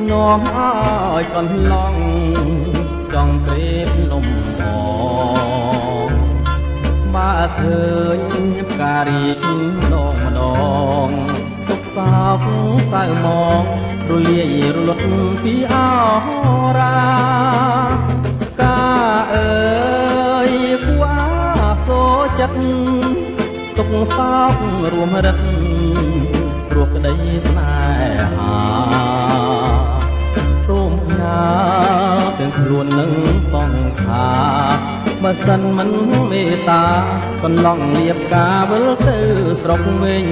នាំឲ្យកន្លងចង់ព្រេបលំអបើឃើញផ្ការីកម្ដងម្ដងទុកសោកសៅមងរលាយរលត់ពីអរាកាអើយគួសូចិត្តទុកសោករួមរឹកព្រោះក្តីស្នេហាសូមញ៉ាទាំងខ្លួននឹងសង្ខាបើសិនមិនមេត្តាកន្លងលៀបការវិលទៅស្រុកវិញ